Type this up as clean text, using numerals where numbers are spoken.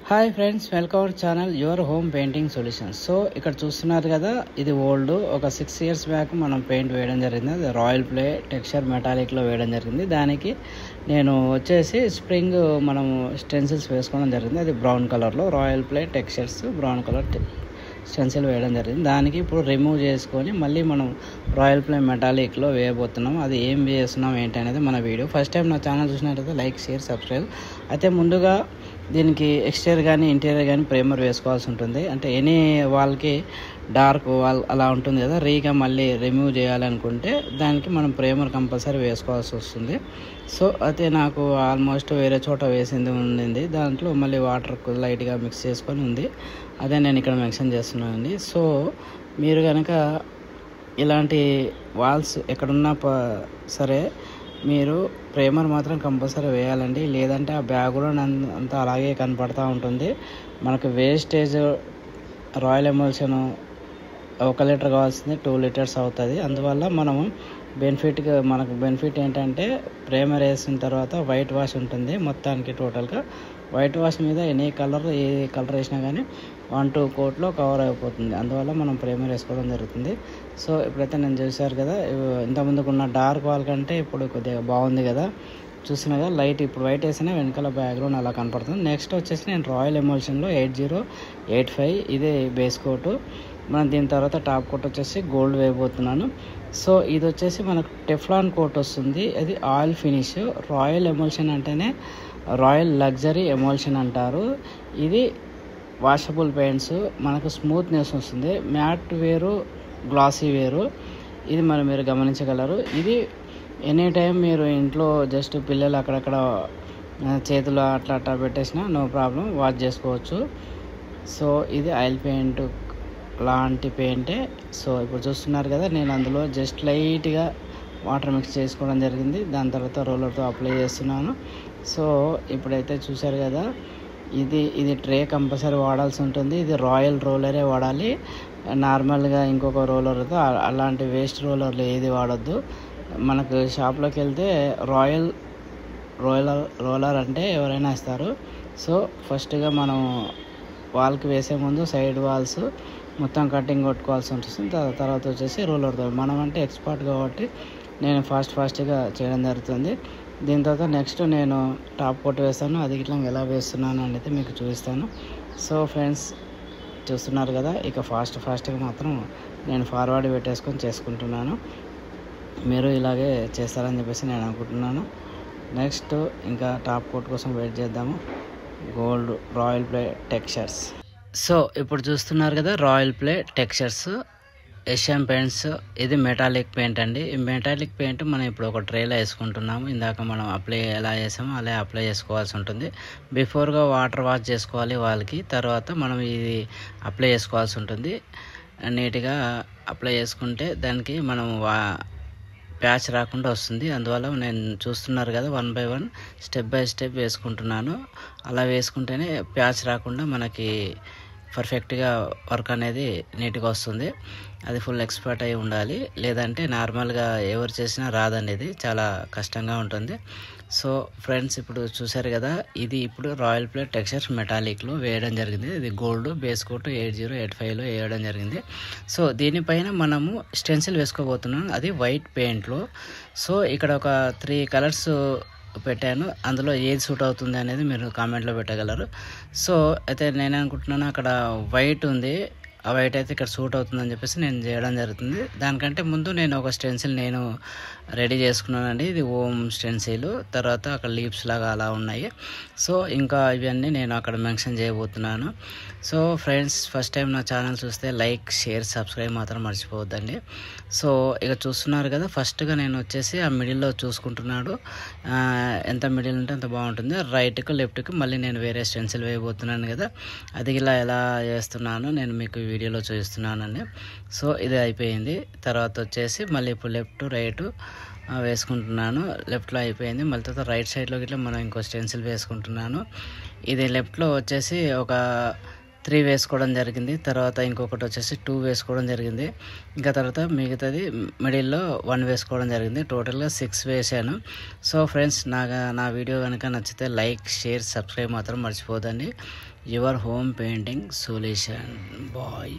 Hi friends, welcome our channel your home painting solutions. So ఇక్కడ చూస్తున్నారు కదా, ఇది ఓల్డ్ ఒక 6 years బ్యాక్ మనం పెయింట్ వేయడం జరిగింది. అది రాయల్ ప్లే టెక్స్చర్ మెటాలిక్లో వేయడం జరిగింది. దానికి నేను వచ్చేసి స్ప్రింగ్ మనం స్టెన్సిల్స్ వేసుకోవడం జరిగింది. అది బ్రౌన్ కలర్లో royal play textures brown colour stencil వేయడం జరిగింది. దానికి ఇప్పుడు రిమూవ్ చేసుకొని మళ్ళీ మనం రాయల్ ప్లే మెటాలిక్లో వేయబోతున్నాం. అది ఏం చేస్తున్నాం ఏంటి అనేది మన వీడియో. ఫస్ట్ టైం నా ఛానల్ చూసినట్లయితే లైక్, షేర్, సబ్స్క్రైబ్. అయితే ముందుగా దీనికి ఎక్స్టీరియర్ కానీ ఇంటీరియర్ కానీ ప్రైమర్ వేసుకోవాల్సి ఉంటుంది. అంటే ఎనీ వాళ్ళకి డార్క్ వాల్ అలా ఉంటుంది కదా, రీగా మళ్ళీ రిమూవ్ చేయాలనుకుంటే దానికి మనం ప్రైమర్ కంపల్సరీ వేసుకోవాల్సి వస్తుంది. సో అయితే నాకు ఆల్మోస్ట్ వేరే చోట వేసింది ఉండింది, దాంట్లో మళ్ళీ వాటర్ లైట్గా మిక్స్ చేసుకొని ఉంది. అదే నేను ఇక్కడ మెన్షన్ చేస్తున్నానండి. సో మీరు కనుక ఇలాంటి వాల్స్ ఎక్కడున్నా సరే మీరు ప్రైమర్ మాత్రం కంపల్సరీ వేయాలండి. లేదంటే ఆ బ్యాగ్ కూడా అంతా అలాగే కనపడుతూ ఉంటుంది. మనకు వేస్టేజ్ రాయల్ ఎమల్షన్ 1 లీటర్ కావాల్సింది 2 liters అవుతుంది. అందువల్ల మనము మనకు బెనిఫిట్ ఏంటంటే ప్రైమర్ వేసిన తర్వాత వైట్ వాష్ ఉంటుంది. మొత్తానికి టోటల్గా వైట్ వాష్ మీద ఏ కలర్ వేసినా కానీ 1-2 కోట్లో కవర్ అయిపోతుంది. అందువల్ల మనం ప్రైమర్ వేసుకోవడం జరుగుతుంది. సో ఇప్పుడైతే నేను చూశారు కదా, ఇంతకుముందుకున్న డార్క్ వాల్ కంటే ఇప్పుడు కొద్దిగా బాగుంది కదా, చూసినా కదా లైట్. ఇప్పుడు వైట్ వేసినా వెనకాల బ్యాక్గ్రౌండ్ అలా కనపడుతుంది. నెక్స్ట్ వచ్చేసి నేను రాయల్ ఎమల్షన్లో 8085 ఇదే బేస్ కోటు. మనం దీని తర్వాత టాప్ కోట్ వచ్చేసి గోల్డ్ వేయబోతున్నాను. సో ఇది వచ్చేసి మనకు టెఫ్లాన్ కోట్ వస్తుంది. అది ఆయిల్ ఫినిష్. రాయల్ ఎమల్షన్ అంటేనే రాయల్ లగ్జరీ ఎమల్షన్ అంటారు. ఇది వాషబుల్ పెయింట్స్, మనకు స్మూత్నెస్ వస్తుంది. మ్యాట్ వేరు, గ్లాసీ వేరు. ఇది మీరు గమనించగలరు. ఇది ఎనీ టైం మీరు ఇంట్లో జస్ట్ పిల్లలు అక్కడక్కడ చేతులు అట్లా పెట్టేసినా నో ప్రాబ్లం, వాష్ చేసుకోవచ్చు. సో ఇది ఆయిల్ పెయింట్ లాంటి పెయింటే. సో ఇప్పుడు చూస్తున్నారు కదా, నేను అందులో జస్ట్ లైట్గా వాటర్ మిక్స్ చేసుకోవడం జరిగింది. దాని తర్వాత రోలర్తో అప్లై చేస్తున్నాను. సో ఇప్పుడైతే చూశారు కదా, ఇది ట్రే కంపల్సరీ వాడాల్సి ఉంటుంది. ఇది రాయల్ రోలరే వాడాలి. నార్మల్గా ఇంకొక రోలర్తో అలాంటి వేస్ట్ రోలర్లు ఏది వాడొద్దు. మనకు షాప్లోకి వెళ్తే రోలర్ అంటే ఎవరైనా ఇస్తారు. సో ఫస్ట్గా మనం వాల్కి వేసే ముందు సైడ్ వాల్స్ మొత్తం కటింగ్ కొట్టుకోవాల్సి ఉంటుంది. తర్వాత వచ్చేసి రోలర్తో. మనం అంటే ఎక్స్పర్ట్ కాబట్టి నేను ఫాస్ట్గా చేయడం జరుగుతుంది. దీని తర్వాత నెక్స్ట్ నేను టాప్ కోట్ వేస్తాను. అది ఇట్లా ఎలా వేస్తున్నాను అనేది మీకు చూపిస్తాను. సో ఫ్రెండ్స్ చూస్తున్నారు కదా, ఇక ఫాస్ట్గా మాత్రం నేను ఫార్వర్డ్ పెట్టేసుకొని చేసుకుంటున్నాను. మీరు ఇలాగే చేస్తారని చెప్పేసి నేను అనుకుంటున్నాను. నెక్స్ట్ ఇంకా టాప్ కోట్ కోసం వెయిట్ చేద్దాము. Gold royal play textures. So ఇప్పుడు చూస్తున్నారు కదా, royal play textures Asian paints. ఇది మెటాలిక్ పెయింట్ అండి. ఈ మెటాలిక్ పెయింట్ మనం ఇప్పుడు ఒక ట్రేలో వేసుకుంటున్నాము. ఇందాక మనం అప్లై ఎలా చేసామో అలా అప్లై చేసుకోవాల్సి ఉంటుంది. బిఫోర్గా వాటర్ వాష్ చేసుకోవాలి వాళ్ళకి, తర్వాత మనం ఇది అప్లై చేసుకోవాల్సి ఉంటుంది. నీట్గా అప్లై చేసుకుంటే దానికి మనం ప్యాచ్ రాకుండా వస్తుంది. అందువల్ల నేను చూస్తున్నారు కదా, 1 by 1 స్టెప్ బై స్టెప్ వేసుకుంటున్నాను. అలా వేసుకుంటేనే ప్యాచ్ రాకుండా మనకి పర్ఫెక్ట్గా వర్క్ అనేది నీట్గా వస్తుంది. అది ఫుల్ ఎక్స్పర్ట్ అయి ఉండాలి, లేదంటే నార్మల్గా ఎవరు చేసినా రాదండి. ఇది చాలా కష్టంగా ఉంటుంది. సో ఫ్రెండ్స్ ఇప్పుడు చూసారు కదా, ఇది ఇప్పుడు రాయల్ ప్లే టెక్స్చర్స్ మెటాలిక్లో వేయడం జరిగింది. ఇది గోల్డ్ బేస్ కోట్ 8085లో వేయడం జరిగింది. సో దీనిపైన మనము స్టెన్సిల్ వేసుకోబోతున్నాం, అది వైట్ పెయింట్లో. సో ఇక్కడ ఒక 3 కలర్స్ పెట్టాను. అందులో ఏది సూట్ అవుతుంది అనేది మీరు కామెంట్లో పెట్టగలరు. సో అయితే నేను అనుకుంటున్నాను, అక్కడ వైట్ ఉంది, ఆ వైట్ అయితే ఇక్కడ సూట్ అవుతుందని చెప్పేసి నేను చేయడం జరుగుతుంది. దానికంటే ముందు నేను ఒక స్టెన్సిల్ నేను రెడీ చేసుకున్నానండి. ఇది ఓమ్ స్టెన్సిల్. తర్వాత అక్కడ లీవ్స్ లాగా అలా ఉన్నాయి. సో ఇంకా ఇవన్నీ నేను అక్కడ మెన్షన్ చేయబోతున్నాను. సో ఫ్రెండ్స్ ఫస్ట్ టైం నా ఛానల్ చూస్తే లైక్, షేర్, సబ్స్క్రైబ్ మాత్రం మర్చిపోవద్దండి. సో ఇక చూస్తున్నారు కదా, ఫస్ట్గా నేను వచ్చేసి ఆ మిడిల్లో చూసుకుంటున్నాడు. ఎంత మిడిల్ ఉంటే అంత బాగుంటుంది. రైట్కి లెఫ్ట్కి మళ్ళీ నేను వేరే స్టెన్సిల్ వేయబోతున్నాను కదా, అది ఇలా ఎలా చేస్తున్నానో నేను మీకు వీడియోలో చూపిస్తున్నానండి. సో ఇది అయిపోయింది. తర్వాత వచ్చేసి మళ్ళీ ఇప్పుడు లెఫ్ట్ రైట్ వేసుకుంటున్నాను. లెఫ్ట్లో అయిపోయింది. మళ్ళీ తర్వాత రైట్ సైడ్లోకి ఇట్లా మనం ఇంకో స్టెన్సిల్ వేసుకుంటున్నాను. ఇది లెఫ్ట్లో వచ్చేసి ఒక 3 వేసుకోవడం జరిగింది. తర్వాత ఇంకొకటి వచ్చేసి 2 వేసుకోవడం జరిగింది. ఇంకా తర్వాత మిగతాది మిడిల్లో 1 వేసుకోవడం జరిగింది. టోటల్గా 6 వేసాను. సో ఫ్రెండ్స్ నా వీడియో కనుక నచ్చితే లైక్, షేర్, సబ్స్క్రైబ్ మాత్రం మర్చిపోదండి. Your home painting solution bye.